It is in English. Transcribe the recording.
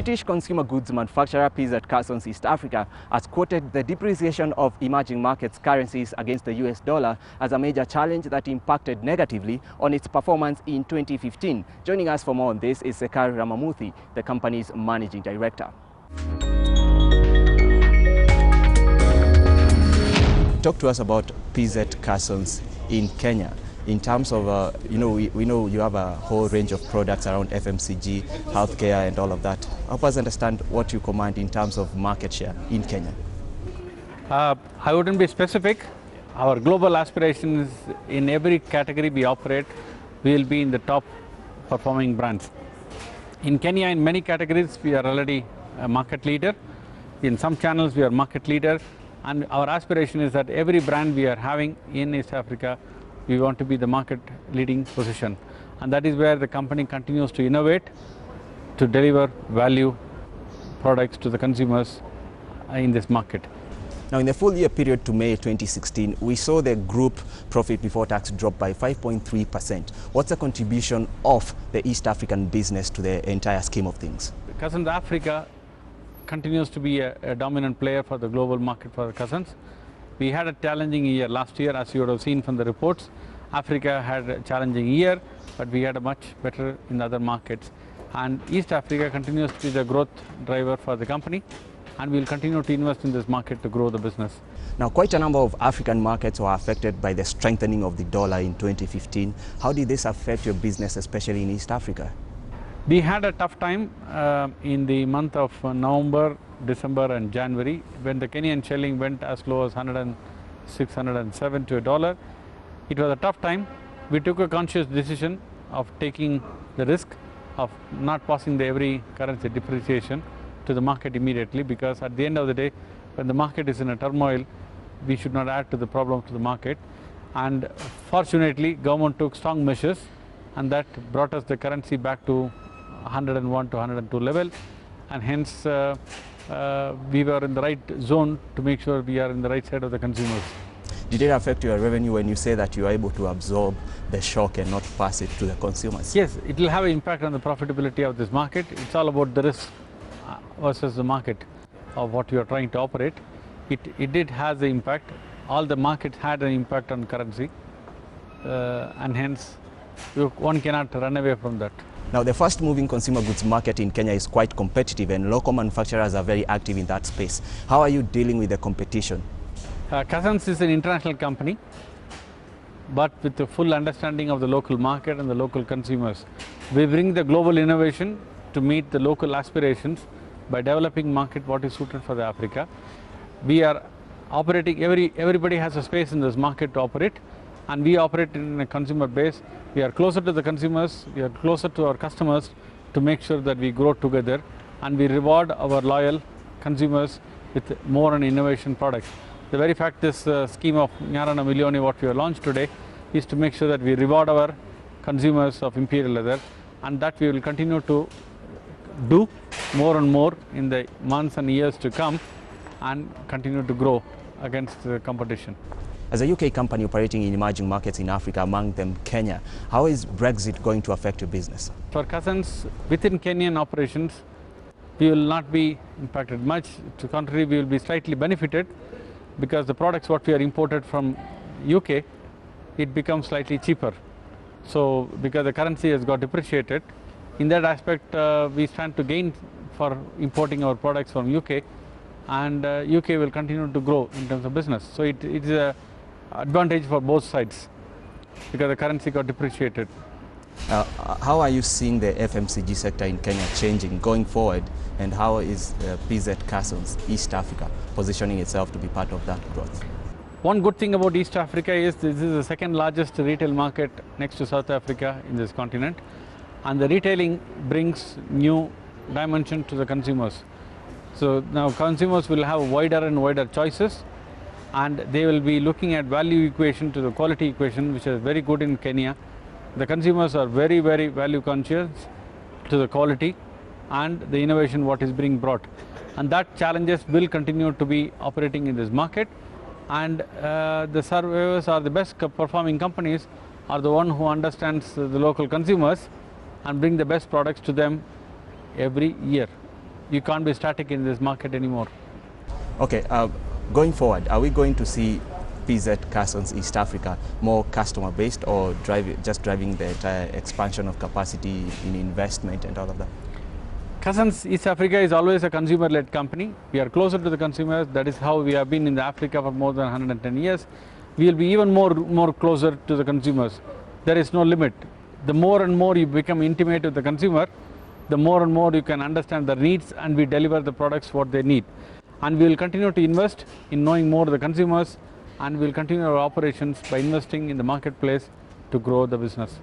British consumer goods manufacturer Cussons East Africa has quoted the depreciation of emerging markets currencies against the US dollar as a major challenge that impacted negatively on its performance in 2015. Joining us for more on this is Sekar Ramamoorthy, the company's managing director. Talk to us about Cussons in Kenya. In terms of, we know you have a whole range of products around FMCG, healthcare and all of that. Help us understand what you command in terms of market share in Kenya. I wouldn't be specific. Our global aspiration is in every category we operate, we will be in the top performing brands. In Kenya, in many categories, we are already a market leader. In some channels, we are market leader. And our aspiration is that every brand we are having in East Africa, we want to be the market leading position. And that is where the company continues to innovate, to deliver value products to the consumers in this market. Now, in the full year period to May 2016, we saw the group profit before tax drop by 5.3%. What's the contribution of the East African business to the entire scheme of things? Cussons Africa continues to be a dominant player for the global market for Cussons. We had a challenging year last year, as you would have seen from the reports. Africa had a challenging year, but we had a much better in other markets. And East Africa continues to be the growth driver for the company, and we will continue to invest in this market to grow the business. Now, quite a number of African markets were affected by the strengthening of the dollar in 2015. How did this affect your business, especially in East Africa? We had a tough time in the month of November, December and January, when the Kenyan shilling went as low as 106, 107 to a dollar. It was a tough time. We took a conscious decision of taking the risk of not passing every currency depreciation to the market immediately, because at the end of the day, when the market is in a turmoil, we should not add to the problem to the market. And fortunately, government took strong measures, and that brought us the currency back to 101 to 102 level, and hence we were in the right zone to make sure we are in the right side of the consumers. Did it affect your revenue when you say that you are able to absorb the shock and not pass it to the consumers? Yes, it will have an impact on the profitability of this market. It's all about the risk versus the market of what you are trying to operate. It did have the impact. All the markets had an impact on currency, and hence one cannot run away from that. Now, the fast-moving consumer goods market in Kenya is quite competitive, and local manufacturers are very active in that space. How are you dealing with the competition? Cussons is an international company, but with the full understanding of the local market and the local consumers. We bring the global innovation to meet the local aspirations by developing market what is suited for the Africa. We are operating, everybody has a space in this market to operate, and we operate in a consumer base. We are closer to the consumers, we are closer to our customers to make sure that we grow together, and we reward our loyal consumers with more and innovation products. The very fact this scheme of Nyarana Millioni, what we have launched today, is to make sure that we reward our consumers of Imperial Leather, and that we will continue to do more and more in the months and years to come, and continue to grow against the competition. As a UK company operating in emerging markets in Africa, among them Kenya, how is Brexit going to affect your business? For Cussons, within Kenyan operations, we will not be impacted much. To the contrary, we will be slightly benefited, because the products what we are imported from UK, it becomes slightly cheaper. So, because the currency has got depreciated, in that aspect, we stand to gain for importing our products from UK, and UK will continue to grow in terms of business. So, it is a advantage for both sides, because the currency got depreciated. How are you seeing the FMCG sector in Kenya changing going forward, and how is Cussons East Africa positioning itself to be part of that growth? One good thing about East Africa is this is the second largest retail market next to South Africa in this continent, and the retailing brings new dimension to the consumers. So now consumers will have wider and wider choices, and they will be looking at value equation to the quality equation, which is very good in Kenya. The consumers are very, very value conscious to the quality and the innovation what is being brought, and that challenges will continue to be operating in this market. And the survivors or the best performing companies are the one who understands the local consumers and bring the best products to them every year. you can't be static in this market anymore. Okay, going forward, are we going to see PZ Cussons East Africa more customer based, or just driving the entire expansion of capacity in investment and all of that? Cussons East Africa is always a consumer-led company. We are closer to the consumers. That is how we have been in Africa for more than 110 years. We will be even more closer to the consumers. There is no limit. The more and more you become intimate with the consumer, the more and more you can understand their needs, and we deliver the products what they need. And we will continue to invest in knowing more of the consumers, and we will continue our operations by investing in the marketplace to grow the business.